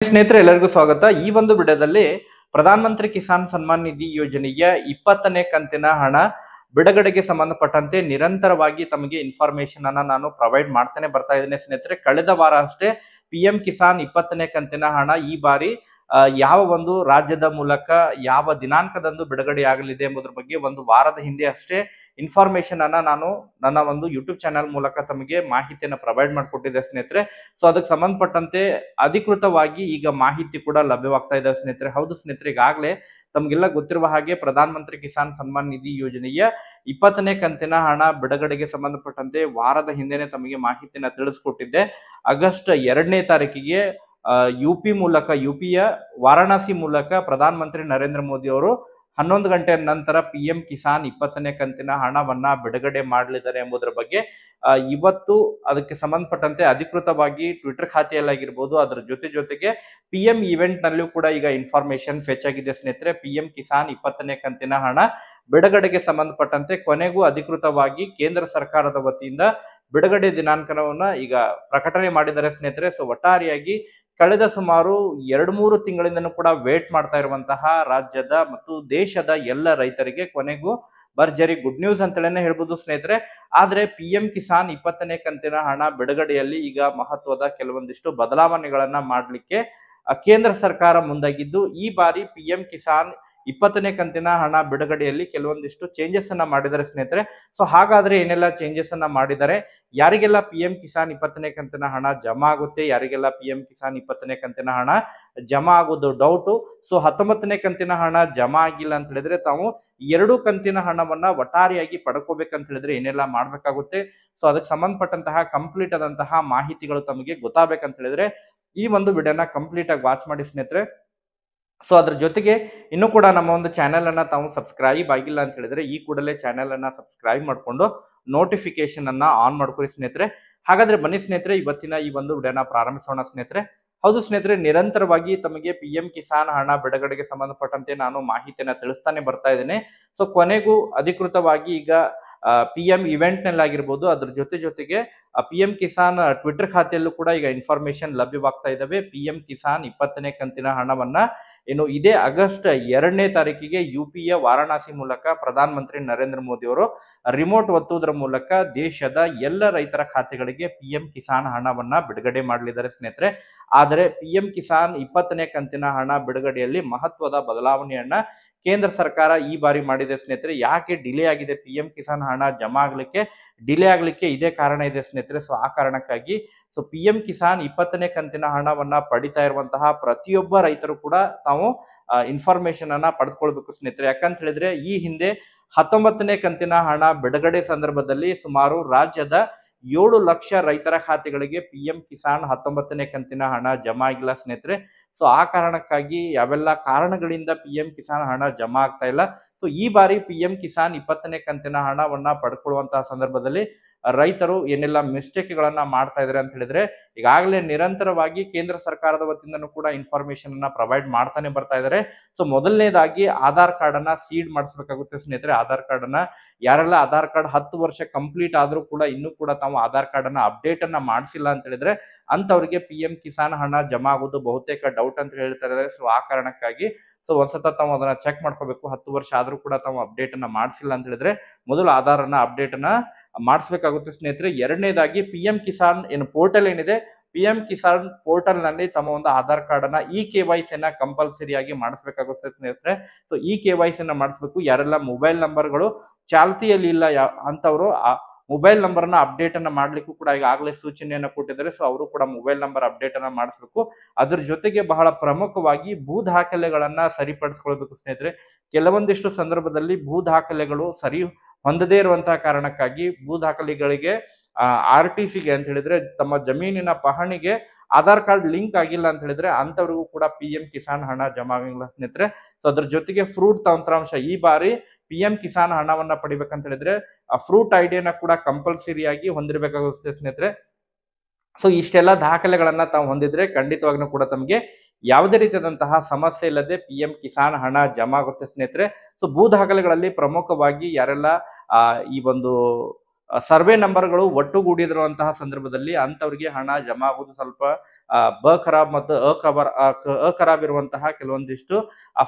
ಸ್ನೇಹಿತರೆ ಎಲ್ಲರಿಗೂ ಸ್ವಾಗತ. ಈ ಒಂದು ವಿಡಿಯೋದಲ್ಲಿ ಪ್ರಧಾನ ಮಂತ್ರಿ ಕಿಸಾನ್ ಸನ್ಮಾನ್ ನಿಧಿ ಯೋಜನೆಯ 20ನೇ ಕಂತಿನ ಹಣ ಬಿಡುಗಡೆಗೆ ಸಂಬಂಧಪಟ್ಟಂತೆ ನಿರಂತರವಾಗಿ ತಮಗೆ ಇನ್ಫಾರ್ಮೇಶನ್ ಅನ್ನ ನಾನು ಪ್ರೊವೈಡ್ ಮಾಡ್ತಾನೆ ಬರ್ತಾ ಇದ್ದೇನೆ ಸ್ನೇಹಿತರೆ. ಕಳೆದ ವಾರ ಅಷ್ಟೇ PM ಕಿಸಾನ್ 20ನೇ ಕಂತಿನ ಹಣ ಈ ಬಾರಿ ಯಾವ ಒಂದು ರಾಜ್ಯದ ಮೂಲಕ ಯಾವ ದಿನಾಂಕದಂದು ಬಿಡುಗಡೆ ಆಗಲಿದೆ ಎಂಬುದರ ಬಗ್ಗೆ ಒಂದು ವಾರದ ಹಿಂದೆ ಅಷ್ಟೇ ಇನ್ಫಾರ್ಮೇಶನ್ ಅನ್ನ ನಾನು ನನ್ನ ಒಂದು ಯೂಟ್ಯೂಬ್ ಚಾನೆಲ್ ಮೂಲಕ ತಮಗೆ ಮಾಹಿತಿಯನ್ನು ಪ್ರೊವೈಡ್ ಮಾಡಿಕೊಟ್ಟಿದ್ದೆ ಸ್ನೇಹಿತರೆ. ಸೊ ಅದಕ್ಕೆ ಸಂಬಂಧಪಟ್ಟಂತೆ ಅಧಿಕೃತವಾಗಿ ಈಗ ಮಾಹಿತಿ ಕೂಡ ಲಭ್ಯವಾಗ್ತಾ ಇದೆ ಸ್ನೇಹಿತರೆ. ಹೌದು ಸ್ನೇಹಿತರೆ, ಈಗಾಗಲೇ ತಮಗೆಲ್ಲ ಗೊತ್ತಿರುವ ಹಾಗೆ ಪ್ರಧಾನ ಮಂತ್ರಿ ಕಿಸಾನ್ ಸನ್ಮಾನ್ ನಿಧಿ ಯೋಜನೆಯ 20ನೇ ಕಂತಿನ ಹಣ ಬಿಡುಗಡೆಗೆ ಸಂಬಂಧಪಟ್ಟಂತೆ ವಾರದ ಹಿಂದೆನೆ ತಮಗೆ ಮಾಹಿತಿನ ತಿಳಿಸ್ಕೊಟ್ಟಿದ್ದೆ. ಆಗಸ್ಟ್ 2ನೇ ತಾರೀಕಿಗೆ ಯುಪಿಯ ವಾರಾಣಸಿ ಮೂಲಕ ಪ್ರಧಾನ ಮಂತ್ರಿ ನರೇಂದ್ರ ಮೋದಿ ಅವರು 11 ಗಂಟೆಯ ನಂತರ PM ಕಿಸಾನ್ 20ನೇ ಕಂತಿನ ಹಣವನ್ನ ಬಿಡುಗಡೆ ಮಾಡಲಿದ್ದಾರೆ ಎಂಬುದರ ಬಗ್ಗೆ ಇವತ್ತು ಅದಕ್ಕೆ ಸಂಬಂಧಪಟ್ಟಂತೆ ಅಧಿಕೃತವಾಗಿ ಟ್ವಿಟರ್ ಖಾತೆಯಲ್ಲಾಗಿರ್ಬೋದು, ಅದರ ಜೊತೆಗೆ PM ಇವೆಂಟ್ ನಲ್ಲೂ ಕೂಡ ಈಗ ಇನ್ಫಾರ್ಮೇಶನ್ ಫೆಚ್ ಆಗಿದೆ ಸ್ನೇಹಿತರೆ. PM ಕಿಸಾನ್ 20ನೇ ಕಂತಿನ ಹಣ ಬಿಡುಗಡೆಗೆ ಸಂಬಂಧಪಟ್ಟಂತೆ ಕೊನೆಗೂ ಅಧಿಕೃತವಾಗಿ ಕೇಂದ್ರ ಸರ್ಕಾರದ ವತಿಯಿಂದ ಬಿಡುಗಡೆ ದಿನಾಂಕವನ್ನ ಈಗ ಪ್ರಕಟಣೆ ಮಾಡಿದ್ದಾರೆ ಸ್ನೇಹಿತರೆ. ಸೊ ಒಟ್ಟಾರೆಯಾಗಿ ಕಳೆದ ಸುಮಾರು 2-3 ತಿಂಗಳಿಂದನೂ ಕೂಡ ವೇಟ್ ಮಾಡ್ತಾ ಇರುವಂತಹ ರಾಜ್ಯದ ಮತ್ತು ದೇಶದ ಎಲ್ಲ ರೈತರಿಗೆ ಕೊನೆಗೂ ಭರ್ಜರಿ ಗುಡ್ ನ್ಯೂಸ್ ಅಂತೇಳಿ ಹೇಳ್ಬೋದು ಸ್ನೇಹಿತರೆ. ಆದ್ರೆ PM ಕಿಸಾನ್ 20ನೇ ಕಂತಿನ ಹಣ ಬಿಡುಗಡೆಯಲ್ಲಿ ಈಗ ಮಹತ್ವದ ಕೆಲವೊಂದಿಷ್ಟು ಬದಲಾವಣೆಗಳನ್ನ ಮಾಡಲಿಕ್ಕೆ ಕೇಂದ್ರ ಸರ್ಕಾರ ಮುಂದಾಗಿದ್ದು, ಈ ಬಾರಿ PM ಕಿಸಾನ್ 20ನೇ ಕಂತಿನ ಹಣ ಬಿಡುಗಡೆಯಲ್ಲಿ ಕೆಲವೊಂದಿಷ್ಟು ಚೇಂಜಸ್ ಅನ್ನ ಮಾಡಿದ್ದಾರೆ ಸ್ನೇಹಿತರೆ. ಸೊ ಹಾಗಾದ್ರೆ ಏನೆಲ್ಲ ಚೇಂಜಸ್ ಅನ್ನ ಮಾಡಿದ್ದಾರೆ, ಯಾರಿಗೆಲ್ಲ PM ಕಿಸಾನ್ 20ನೇ ಕಂತಿನ ಹಣ ಜಮಾ ಆಗುತ್ತೆ, ಯಾರಿಗೆಲ್ಲ PM ಕಿಸಾನ್ 20ನೇ ಕಂತಿನ ಹಣ ಜಮಾ ಆಗೋದು ಡೌಟು. ಸೊ 19ನೇ ಕಂತಿನ ಹಣ ಜಮಾ ಆಗಿಲ್ಲ ಅಂತ ಹೇಳಿದ್ರೆ ತಾವು 2 ಕಂತಿನ ಹಣವನ್ನ ಒಟ್ಟಾರೆಯಾಗಿ ಪಡ್ಕೋಬೇಕಂತ ಹೇಳಿದ್ರೆ ಏನೆಲ್ಲ ಮಾಡ್ಬೇಕಾಗುತ್ತೆ. ಸೊ ಅದಕ್ಕೆ ಸಂಬಂಧಪಟ್ಟಂತಹ ಕಂಪ್ಲೀಟ್ ಆದಂತಹ ಮಾಹಿತಿಗಳು ತಮಗೆ ಗೊತ್ತಾಗಬೇಕಂತ ಹೇಳಿದ್ರೆ ಈ ಒಂದು ವಿಡಿಯೋನ ಕಂಪ್ಲೀಟ್ ಆಗಿ ವಾಚ್ ಮಾಡಿ ಸ್ನೇಹಿತರೆ. ಸೊ ಅದ್ರ ಜೊತೆಗೆ ಇನ್ನೂ ಕೂಡ ನಮ್ಮ ಒಂದು ಚಾನೆಲ್ ಅನ್ನ ತಾವು ಸಬ್ಸ್ಕ್ರೈಬ್ ಆಗಿಲ್ಲ ಅಂತ ಹೇಳಿದ್ರೆ ಈ ಕೂಡಲೇ ಚಾನೆಲ್ ಅನ್ನ ಸಬ್ಸ್ಕ್ರೈಬ್ ಮಾಡಿಕೊಂಡು ನೋಟಿಫಿಕೇಶನ್ ಅನ್ನ ಆನ್ ಮಾಡ್ಕೊಳ್ಳಿ ಸ್ನೇಹಿತರೆ. ಹಾಗಾದ್ರೆ ಬನ್ನಿ ಸ್ನೇಹಿತರೆ, ಇವತ್ತಿನ ಈ ಒಂದು ವಿಡಿಯೋನ ಪ್ರಾರಂಭಿಸೋಣ ಸ್ನೇಹಿತರೆ. ಹೌದು ಸ್ನೇಹಿತರೆ, ನಿರಂತರವಾಗಿ ತಮಗೆ PM ಕಿಸಾನ್ ಹಣ ಬಿಡುಗಡೆಗೆ ಸಂಬಂಧಪಟ್ಟಂತೆ ನಾನು ಮಾಹಿತಿಯನ್ನ ತಿಳಿಸ್ತಾನೆ ಬರ್ತಾ ಇದ್ದೇನೆ. ಸೊ ಕೊನೆಗೂ ಅಧಿಕೃತವಾಗಿ ಈಗ PM ಇವೆಂಟ್ ನಲ್ಲಿ ಆಗಿರ್ಬೋದು, ಅದ್ರ ಜೊತೆಗೆ PM ಕಿಸಾನ್ ಟ್ವಿಟರ್ ಖಾತೆಯಲ್ಲೂ ಕೂಡ ಈಗ ಇನ್ಫಾರ್ಮೇಶನ್ ಲಭ್ಯವಾಗ್ತಾ ಇದ್ದಾವೆ. PM ಕಿಸಾನ್ 20ನೇ ಕಂತಿನ ಹಣವನ್ನ ಇನ್ನು ಇದೇ ಆಗಸ್ಟ್ 2ನೇ ತಾರೀಕಿಗೆ ಯುಪಿಯ ವಾರಾಣಸಿ ಮೂಲಕ ಪ್ರಧಾನ ಮಂತ್ರಿ ನರೇಂದ್ರ ಮೋದಿ ಅವರು ರಿಮೋಟ್ ಒತ್ತುವುದರ ಮೂಲಕ ದೇಶದ ಎಲ್ಲ ರೈತರ ಖಾತೆಗಳಿಗೆ PM ಕಿಸಾನ್ ಹಣವನ್ನ ಬಿಡುಗಡೆ ಮಾಡಲಿದ್ದಾರೆ ಸ್ನೇಹಿತರೆ. ಆದರೆ PM ಕಿಸಾನ್ 20ನೇ ಕಂತಿನ ಹಣ ಬಿಡುಗಡೆಯಲ್ಲಿ ಮಹತ್ವದ ಬದಲಾವಣೆಯನ್ನ ಕೇಂದ್ರ ಸರ್ಕಾರ ಈ ಬಾರಿ ಮಾಡಿದೆ ಸ್ನೇಹಿತರೆ. ಯಾಕೆ ಡಿಲೇ ಆಗಿದೆ PM ಕಿಸಾನ್ ಹಣ ಜಮಾ ಆಗ್ಲಿಕ್ಕೆ ಡಿಲೇ ಆಗ್ಲಿಕ್ಕೆ ಇದೇ ಕಾರಣ ಇದೆ ಸ್ನೇಹಿತರೆ. ಸೊ ಆ ಕಾರಣಕ್ಕಾಗಿ PM ಕಿಸಾನ್ 20ನೇ ಕಂತಿನ ಹಣವನ್ನ ಪಡಿತಾ ಇರುವಂತಹ ಪ್ರತಿಯೊಬ್ಬ ರೈತರು ಕೂಡ ತಾವು ಇನ್ಫಾರ್ಮೇಶನ್ ಅನ್ನ ಪಡೆದುಕೊಳ್ಬೇಕು ಸ್ನೇಹಿತರೆ. ಯಾಕಂತ ಹೇಳಿದ್ರೆ ಈ ಹಿಂದೆ 19ನೇ ಕಂತಿನ ಹಣ ಬಿಡುಗಡೆ ಸಂದರ್ಭದಲ್ಲಿ ಸುಮಾರು ರಾಜ್ಯದ 7 ಲಕ್ಷ ರೈತರ ಖಾತೆಗಳಿಗೆ PM ಕಿಸಾನ್ 19ನೇ ಕಂತಿನ ಹಣ ಜಮಾ ಆಗಿಲ್ಲ ಸ್ನೇಹಿತರೆ. ಸೊ ಆ ಕಾರಣಕ್ಕಾಗಿ ಯಾವೆಲ್ಲ ಕಾರಣಗಳಿಂದ PM ಕಿಸಾನ್ ಹಣ ಜಮಾ ಆಗ್ತಾ ಇಲ್ಲ. ಸೊ ಈ ಬಾರಿ PM ಕಿಸಾನ್ 20ನೇ ಕಂತಿನ ಹಣವನ್ನ ಪಡ್ಕೊಳ್ಳುವಂತಹ ಸಂದರ್ಭದಲ್ಲಿ ರೈತರು ಏನೆಲ್ಲ ಮಿಸ್ಟೇಕ್ ಗಳನ್ನ ಮಾಡ್ತಾ ಇದಾರೆ ಅಂತ ಹೇಳಿದ್ರೆ ಈಗಾಗಲೇ ನಿರಂತರವಾಗಿ ಕೇಂದ್ರ ಸರ್ಕಾರದ ವತಿಯಿಂದನೂ ಕೂಡ ಇನ್ಫಾರ್ಮೇಶನ್ ಅನ್ನ ಪ್ರೊವೈಡ್ ಮಾಡ್ತಾನೆ ಬರ್ತಾ ಇದ್ದಾರೆ. ಸೊ ಮೊದಲನೇದಾಗಿ ಆಧಾರ್ ಕಾರ್ಡ್ ಅನ್ನ ಸೀಡ್ ಮಾಡಿಸ್ಬೇಕಾಗುತ್ತೆ ಸ್ನೇಹಿತರೆ. ಆಧಾರ್ ಕಾರ್ಡ್ ಅನ್ನ ಯಾರೆಲ್ಲ ಆಧಾರ್ ಕಾರ್ಡ್ 10 ವರ್ಷ ಕಂಪ್ಲೀಟ್ ಆದ್ರೂ ಕೂಡ ಇನ್ನೂ ಕೂಡ ತಾವು ಆಧಾರ್ ಕಾರ್ಡ್ ಅನ್ನ ಅಪ್ಡೇಟ್ ಅನ್ನ ಮಾಡಿಸಿಲ್ಲ ಅಂತ ಹೇಳಿದ್ರೆ ಅಂತವ್ರಿಗೆ PM ಕಿಸಾನ್ ಹಣ ಜಮಾ ಆಗೋದು ಬಹುತೇಕ ಡೌಟ್ ಅಂತ ಹೇಳ್ತಾರೆ. ಸೊ ಆ ಕಾರಣಕ್ಕಾಗಿ ಒಂದ್ಸತ ತಾವು ಅದನ್ನ ಚೆಕ್ ಮಾಡ್ಕೋಬೇಕು. 10 ವರ್ಷ ಆದ್ರೂ ಕೂಡ ತಾವು ಅಪ್ಡೇಟ್ ಅನ್ನ ಮಾಡಿಸಿಲ್ಲ ಅಂತ ಹೇಳಿದ್ರೆ ಮೊದಲು ಆಧಾರ್ ಅನ್ನ ಅಪ್ಡೇಟ್ ಅನ್ನ ಮಾಡಿಸ್ಬೇಕಾಗುತ್ತೆ ಸ್ನೇಹಿತರೆ. ಎರಡನೇದಾಗಿ PM ಕಿಸಾನ್ ಏನು ಪೋರ್ಟಲ್ ಏನಿದೆ, PM ಕಿಸಾನ್ ಪೋರ್ಟಲ್ ನಲ್ಲಿ ತಮ್ಮ ಒಂದು ಆಧಾರ್ ಕಾರ್ಡ್ ಅನ್ನ KYC ಅನ್ನ ಕಂಪಲ್ಸರಿ ಆಗಿ ಮಾಡಿಸ್ಬೇಕಾಗುತ್ತೆ ಸ್ನೇಹಿತರೆ. ಸೊ KYC ಅನ್ನ ಮಾಡಿಸ್ಬೇಕು. ಯಾರೆಲ್ಲ ಮೊಬೈಲ್ ನಂಬರ್ಗಳು ಚಾಲ್ತಿಯಲ್ಲಿ ಇಲ್ಲ ಅಂತವರು ಮೊಬೈಲ್ ನಂಬರ್ ಅನ್ನ ಅಪ್ಡೇಟ್ ಅನ್ನ ಮಾಡ್ಲಿಕ್ಕೂ ಕೂಡ ಈಗಾಗಲೇ ಸೂಚನೆಯನ್ನ ಕೊಟ್ಟಿದ್ದಾರೆ. ಸೊ ಅವರು ಕೂಡ ಮೊಬೈಲ್ ನಂಬರ್ ಅಪ್ಡೇಟ್ ಅನ್ನ ಮಾಡಿಸ್ಬೇಕು. ಅದ್ರ ಜೊತೆಗೆ ಬಹಳ ಪ್ರಮುಖವಾಗಿ ಭೂ ದಾಖಲೆಗಳನ್ನ ಸರಿಪಡಿಸ್ಕೊಳ್ಬೇಕು ಸ್ನೇಹಿತರೆ. ಕೆಲವೊಂದಿಷ್ಟು ಸಂದರ್ಭದಲ್ಲಿ ಭೂ ದಾಖಲೆಗಳು ಸರಿ ಹೊಂದದೇ ಇರುವಂತಹ ಕಾರಣಕ್ಕಾಗಿ ಭೂ ದಾಖಲೆಗಳಿಗೆ RTCಗೆ ಅಂತ ಹೇಳಿದ್ರೆ ತಮ್ಮ ಜಮೀನಿನ ಪಹಣಿಗೆ ಆಧಾರ್ ಕಾರ್ಡ್ ಲಿಂಕ್ ಆಗಿಲ್ಲ ಅಂತ ಹೇಳಿದ್ರೆ ಅಂತವ್ರಿಗೂ ಕೂಡ PM ಕಿಸಾನ್ ಹಣ ಜಮಾ ಆಗಿಲ್ಲ ಸ್ನೇಹಿತರೆ. ಸೊ ಅದ್ರ ಜೊತೆಗೆ ಫ್ರೂಟ್ ತಂತ್ರಾಂಶ ಈ ಬಾರಿ PM ಕಿಸಾನ್ ಹಣವನ್ನ ಪಡಿಬೇಕಂತ ಹೇಳಿದ್ರೆ ಫ್ರೂಟ್ ಐಡಿಯನ್ನ ಕೂಡ ಕಂಪಲ್ಸರಿ ಆಗಿ ಹೊಂದಿರಬೇಕಾಗುತ್ತೆ ಸ್ನೇಹಿತರೆ. ಸೊ ಇಷ್ಟೆಲ್ಲ ದಾಖಲೆಗಳನ್ನ ತಾವು ಹೊಂದಿದ್ರೆ ಖಂಡಿತವಾಗ್ಲೂ ಕೂಡ ತಮಗೆ ಯಾವುದೇ ರೀತಿಯಾದಂತಹ ಸಮಸ್ಯೆ ಇಲ್ಲದೆ PM ಕಿಸಾನ್ ಹಣ ಜಮಾ ಆಗುತ್ತೆ ಸ್ನೇಹಿತರೆ. ಸೊ ಭೂ ದಾಖಲೆಗಳಲ್ಲಿ ಪ್ರಮುಖವಾಗಿ ಯಾರೆಲ್ಲ ಈ ಒಂದು ಸರ್ವೆ ನಂಬರ್ಗಳು ಒಟ್ಟುಗೂಡಿರುವಂತಹ ಸಂದರ್ಭದಲ್ಲಿ ಅಂತವರಿಗೆ ಹಣ ಜಮಾ ಆಗುವುದು ಸ್ವಲ್ಪ ಬ ಖರಾಬ್ ಮತ್ತು ಅಖರಾಬ್ ಇರುವಂತಹ ಕೆಲವೊಂದಿಷ್ಟು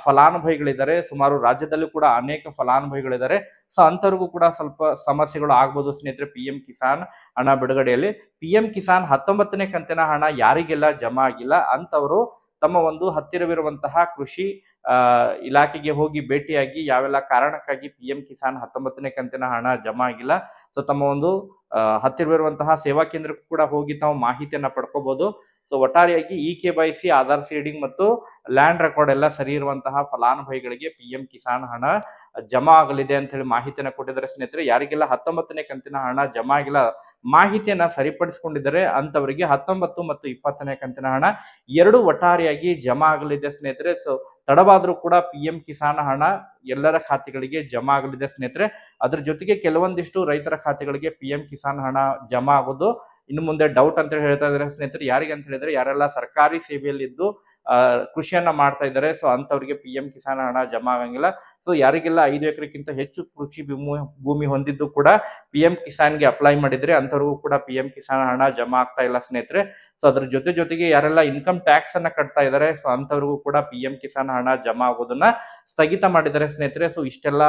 ಫಲಾನುಭವಿಗಳಿದ್ದಾರೆ. ಸುಮಾರು ರಾಜ್ಯದಲ್ಲೂ ಕೂಡ ಅನೇಕ ಫಲಾನುಭವಿಗಳಿದ್ದಾರೆ. ಸೊ ಅಂತವ್ರಿಗೂ ಕೂಡ ಸ್ವಲ್ಪ ಸಮಸ್ಯೆಗಳು ಆಗ್ಬೋದು ಸ್ನೇಹಿತರೆ. PM ಕಿಸಾನ್ ಹಣ ಬಿಡುಗಡೆಯಲ್ಲಿ PM ಕಿಸಾನ್ 19ನೇ ಕಂತಿನ ಹಣ ಯಾರಿಗೆಲ್ಲ ಜಮಾ ಆಗಿಲ್ಲ ಅಂತವರು ತಮ್ಮ ಒಂದು ಹತ್ತಿರವಿರುವಂತಹ ಕೃಷಿ ಇಲಾಖೆಗೆ ಹೋಗಿ ಭೇಟಿಯಾಗಿ ಯಾವೆಲ್ಲ ಕಾರಣಕ್ಕಾಗಿ PM ಕಿಸಾನ್ 19ನೇ ಕಂತಿನ ಹಣ ಜಮಾ ಆಗಿಲ್ಲ, ಸೊ ತಮ್ಮ ಒಂದು ಹತ್ತಿರವಿರುವಂತಹ ಸೇವಾ ಕೇಂದ್ರಕ್ಕೂ ಕೂಡ ಹೋಗಿ ತಾವು ಮಾಹಿತಿಯನ್ನ ಪಡ್ಕೋಬಹುದು. ಸೊ ಒಟ್ಟಾರೆಯಾಗಿ KYC, ಆಧಾರ್ ಸೀಡಿಂಗ್ ಮತ್ತು ಲ್ಯಾಂಡ್ ರೆಕಾರ್ಡ್ ಎಲ್ಲ ಸರಿ ಇರುವಂತಹ ಫಲಾನುಭವಿಗಳಿಗೆ PM ಕಿಸಾನ್ ಹಣ ಜಮಾ ಆಗಲಿದೆ ಅಂತ ಹೇಳಿ ಮಾಹಿತಿಯನ್ನ ಕೊಟ್ಟಿದ್ದಾರೆ ಸ್ನೇಹಿತರೆ. ಯಾರಿಗೆಲ್ಲ 19ನೇ ಕಂತಿನ ಹಣ ಜಮಾ ಆಗಿಲ್ಲ, ಮಾಹಿತಿಯನ್ನ ಸರಿಪಡಿಸಿಕೊಂಡಿದ್ದಾರೆ ಅಂತವರಿಗೆ 19 ಮತ್ತು 20ನೇ ಕಂತಿನ ಹಣ ಎರಡು ಒಟ್ಟಾರೆಯಾಗಿ ಜಮಾ ಆಗಲಿದೆ ಸ್ನೇಹಿತರೆ. ಸೊ ತಡವಾದ್ರೂ ಕೂಡ PM ಕಿಸಾನ್ ಹಣ ಎಲ್ಲರ ಖಾತೆಗಳಿಗೆ ಜಮಾ ಆಗಲಿದೆ ಸ್ನೇಹಿತರೆ. ಅದ್ರ ಜೊತೆಗೆ ಕೆಲವೊಂದಿಷ್ಟು ರೈತರ ಖಾತೆಗಳಿಗೆ PM ಕಿಸಾನ್ ಹಣ ಜಮಾ ಆಗೋದು ಇನ್ನು ಮುಂದೆ ಡೌಟ್ ಅಂತ ಹೇಳ್ತಾ ಇದ್ದಾರೆ ಸ್ನೇಹಿತರೆ. ಯಾರಿಗೆ ಅಂತ ಹೇಳಿದ್ರೆ ಯಾರೆಲ್ಲ ಸರ್ಕಾರಿ ಸೇವೆಯಲ್ಲಿದ್ದು ಕೃಷಿಯನ್ನ ಮಾಡ್ತಾ ಇದ್ದಾರೆ, ಸೊ ಅಂತವರಿಗೆ PM ಕಿಸಾನ್ ಹಣ ಜಮಾ ಆಗಂಗಿಲ್ಲ. ಸೊ ಯಾರಿಗೆಲ್ಲ 5 ಎಕರೆಗಿಂತ ಹೆಚ್ಚು ಕೃಷಿ ಭೂಮಿ ಹೊಂದಿದ್ದು ಕೂಡ PM ಕಿಸಾನ್ಗೆ ಅಪ್ಲೈ ಮಾಡಿದ್ರೆ ಅಂತವ್ರಿಗೂ ಕೂಡ PM ಕಿಸಾನ್ ಹಣ ಜಮಾ ಆಗ್ತಾ ಇಲ್ಲ ಸ್ನೇಹಿತರೆ. ಸೊ ಅದ್ರ ಜೊತೆಗೆ ಯಾರೆಲ್ಲ ಇನ್ಕಮ್ ಟ್ಯಾಕ್ಸ್ ಅನ್ನ ಕಟ್ತಾ ಇದ್ದಾರೆ, ಸೊ ಅಂತವ್ರಿಗೂ ಕೂಡ PM ಕಿಸಾನ್ ಹಣ ಜಮಾ ಆಗೋದನ್ನ ಸ್ಥಗಿತ ಮಾಡಿದ್ದಾರೆ ಸ್ನೇಹಿತರೆ. ಸೊ ಇಷ್ಟೆಲ್ಲ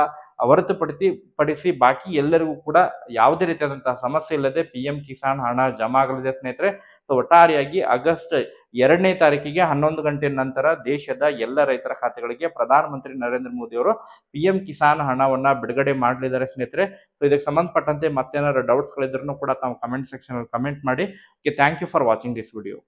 ಹೊರತುಪಡಿಸಿ ಬಾಕಿ ಎಲ್ಲರಿಗೂ ಕೂಡ ಯಾವುದೇ ರೀತಿಯಾದಂತಹ ಸಮಸ್ಯೆ ಇಲ್ಲದೆ PM ಕಿಸಾನ್ ಹಣ ಜಮಾ ಆಗಲಿದೆ ಸ್ನೇಹಿತರೆ. ಸೊ ಒಟ್ಟಾರೆಯಾಗಿ ಆಗಸ್ಟ್ 2ನೇ ತಾರೀಕಿಗೆ 11 ಗಂಟೆ ನಂತರ ದೇಶದ ಎಲ್ಲ ರೈತರ ಖಾತೆಗಳಿಗೆ ಪ್ರಧಾನಮಂತ್ರಿ ನರೇಂದ್ರ ಮೋದಿ ಅವರು PM ಕಿಸಾನ್ ಹಣವನ್ನ ಬಿಡುಗಡೆ ಮಾಡಲಿದ್ದಾರೆ ಸ್ನೇಹಿತರೆ. ಸೊ ಇದಕ್ಕೆ ಸಂಬಂಧಪಟ್ಟಂತೆ ಮತ್ತೇನಾದ್ರು ಡೌಟ್ಸ್ ಗಳಿದ್ರೂ ಕೂಡ ತಾವು ಕಮೆಂಟ್ ಸೆಕ್ಷನ್ ಅಲ್ಲಿ ಕಮೆಂಟ್ ಮಾಡಿ. Thank you for watching this video.